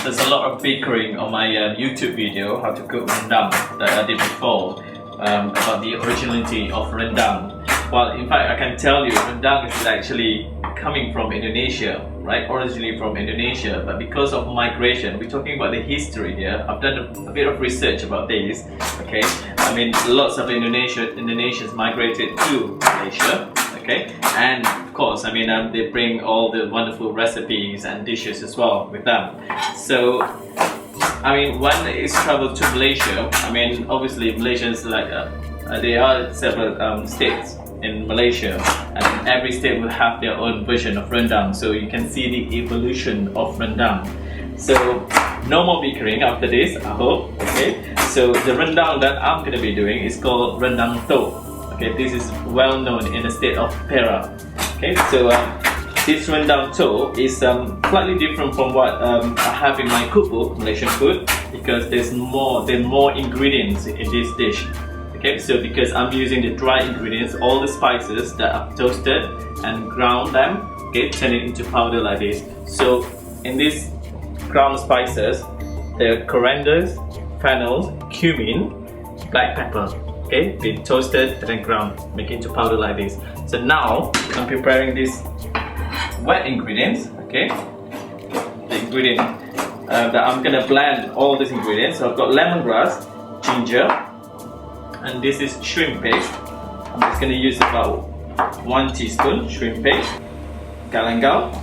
there's a lot of bickering on my YouTube video, how to cook rendang, that I did before, about the originality of rendang. Well, in fact, I can tell you, rendang is actually coming from Indonesia, right? Originally from Indonesia, but because of migration, we're talking about the history here. I've done a bit of research about this, okay? I mean, lots of Indonesians migrated to Malaysia, okay? And of course, I mean, they bring all the wonderful recipes and dishes as well with them. So, I mean, when it's traveled to Malaysia, I mean, obviously Malaysians like, there are several states in Malaysia, and every state will have their own version of rendang, so you can see the evolution of rendang. So no more bickering after this, I hope. Okay, so the rendang that I'm going to be doing is called rendang to. Okay, this is well known in the state of Perak. Okay, so this rendang to is slightly different from what I have in my cookbook, Malaysian Food, because there are more ingredients in this dish. Okay, so because I'm using the dry ingredients, all the spices that I've toasted and ground them, okay, turn it into powder like this. So in these ground spices, there are corianders, fennel, cumin, black pepper, okay, been toasted and then ground, make it into powder like this. So now I'm preparing these wet ingredients, okay, the ingredient that I'm gonna blend all these ingredients. So I've got lemongrass, ginger, and this is shrimp paste. I'm just going to use about 1 teaspoon shrimp paste, galangal,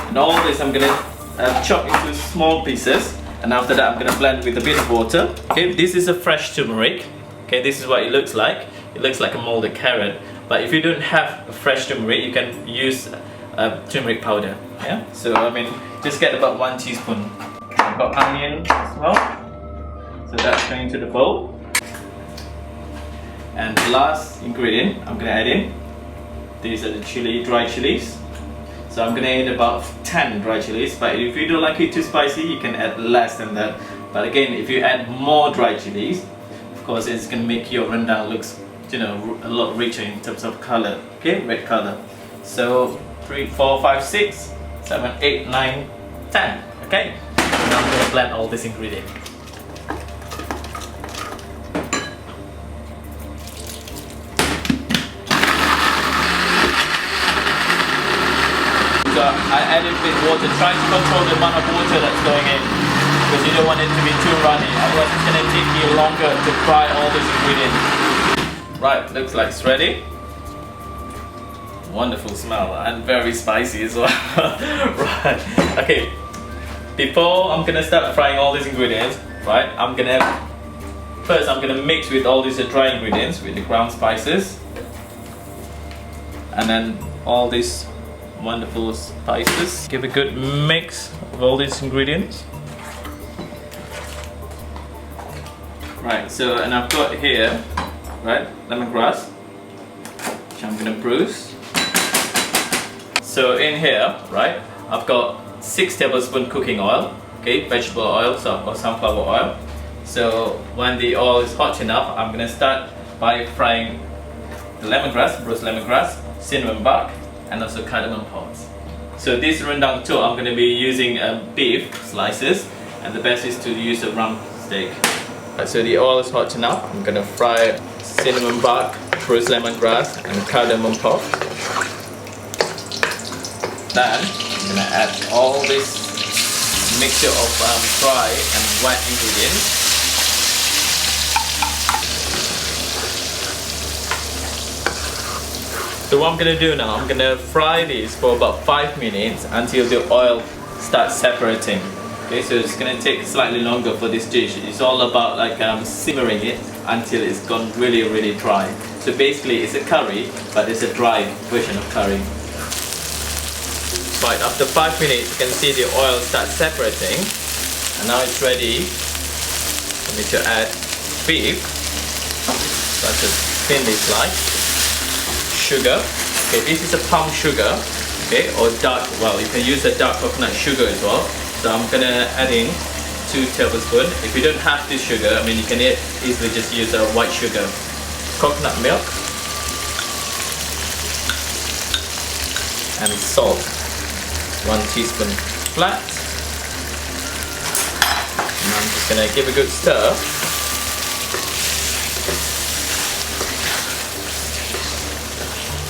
and all this I'm going to chop into small pieces, and after that I'm going to blend with a bit of water. Okay, this is a fresh turmeric. Okay, this is what it looks like. It looks like a molded carrot, but if you don't have a fresh turmeric, you can use turmeric powder. Yeah, so I mean, just get about 1 teaspoon. I've got onion as well, so that's going into the bowl. And the last ingredient I'm going to add in, these are the dry chilies. So I'm going to add about 10 dry chilies, but if you don't like it too spicy, you can add less than that. But again, if you add more dry chilies, of course it's going to make your rendang looks, you know, a lot richer in terms of color, okay, red color. So 3, 4, 5, 6, 7, 8, 9, 10, okay. So now I'm going to blend all these ingredients. So I added a bit of water, try to control the amount of water that's going in, because you don't want it to be too runny, otherwise it's going to take you longer to fry all these ingredients. Right, looks like it's ready. Wonderful smell and very spicy as well. Right, okay, before I'm going to start frying all these ingredients, right, first I'm going to mix with all these dry ingredients with the ground spices, and then all these wonderful spices. Give a good mix of all these ingredients. Right, so and I've got here, right, lemongrass, which I'm gonna bruise. So in here, right, I've got 6 tablespoons cooking oil, okay, vegetable oil, so I've got sunflower oil. So when the oil is hot enough, I'm gonna start by frying the lemongrass, bruised lemongrass, cinnamon bark, and also cardamom pods. So this rendang too, I'm going to be using beef slices, and the best is to use a rump steak. Right, so the oil is hot enough. I'm going to fry cinnamon bark, bruised lemongrass, and cardamom pods. Then I'm going to add all this mixture of dry and wet ingredients. So what I'm going to do now, I'm going to fry this for about 5 minutes until the oil starts separating. Okay, so it's going to take slightly longer for this dish. It's all about like simmering it until it's gone really dry. So basically it's a curry, but it's a dry version of curry. Right, after 5 minutes you can see the oil start separating, and now it's ready for me to add beef. So I just thin this like. Sugar, okay, this is a palm sugar, okay, or dark, well, you can use a dark coconut sugar as well. So I'm gonna add in 2 tablespoons. If you don't have this sugar, I mean, you can easily just use a white sugar. Coconut milk and salt, 1 teaspoon flat, And I'm just gonna give a good stir.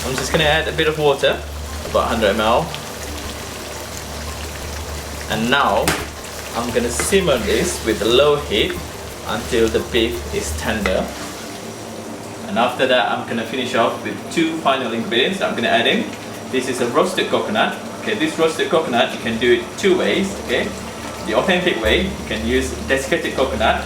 I'm just gonna add a bit of water, about 100 ml. And now I'm gonna simmer this with a low heat until the beef is tender. And after that, I'm gonna finish off with two final ingredients I'm gonna add in. This is a roasted coconut. Okay, this roasted coconut, you can do it two ways. Okay, the authentic way, you can use desiccated coconut,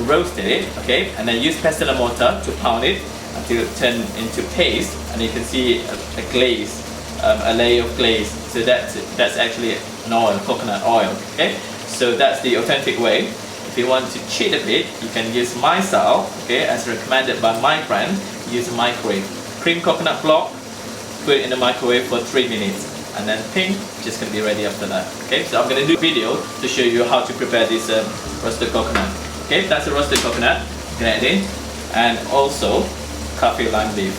roasted it, okay, and then use pestle and mortar to pound it until it turns into paste, and you can see a glaze, a layer of glaze. So that's actually an oil, coconut oil. Okay, so that's the authentic way. If you want to cheat a bit, you can use my style, okay, as recommended by my friend. Use a microwave. Cream coconut block, put it in the microwave for 3 minutes, and then ping, just gonna be ready after that. Okay, so I'm gonna do a video to show you how to prepare this roasted coconut. Okay, that's a roasted coconut. I'm gonna add in, and also kaffir lime leaf.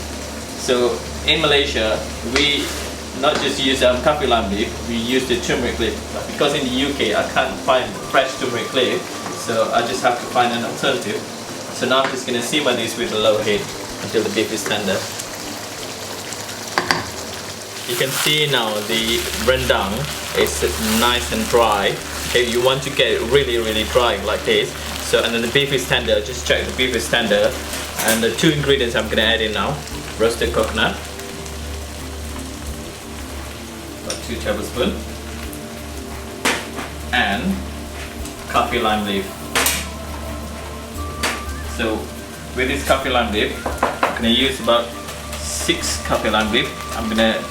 So in Malaysia, we not just use kaffir lime leaf, we use the turmeric leaf. But because in the UK I can't find fresh turmeric leaf, so I just have to find an alternative. So now I'm just gonna simmer this with a low heat until the beef is tender. You can see now the rendang is nice and dry. Okay, you want to get it really dry like this. So, and then the beef is tender. Just check the beef is tender. And the two ingredients I'm gonna add in now: roasted coconut, about 2 tablespoons, and kaffir lime leaf. So, with this kaffir lime leaf, I'm gonna use about 6 kaffir lime leaf. I'm gonna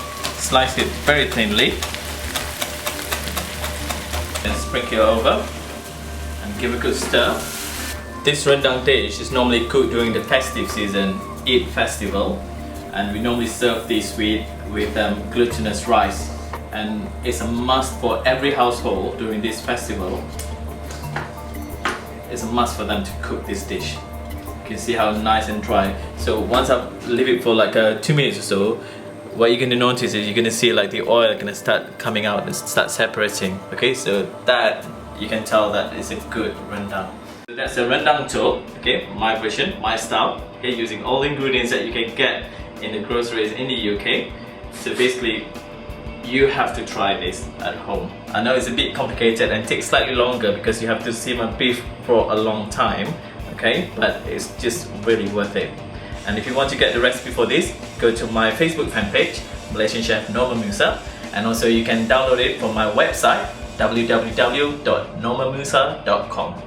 slice it very thinly and sprinkle it over and give a good stir. This rendang dish is normally cooked during the festive season, Eid festival, and we normally serve this with glutinous rice, and it's a must for every household during this festival. It's a must for them to cook this dish. You can see how nice and dry. So once I leave it for like 2 minutes or so, what you're going to notice is you're going to see like the oil going to start coming out and start separating. Okay, so that you can tell that it's a good rendang. So that's a rendang tool. Okay, my version, my style. Okay, using all the ingredients that you can get in the groceries in the UK. So basically, you have to try this at home. I know it's a bit complicated and takes slightly longer because you have to simmer beef for a long time. Okay, but it's just really worth it. And if you want to get the recipe for this, go to my Facebook fan page, Malaysian Chef Norma Musa, and also you can download it from my website, www.normamusa.com.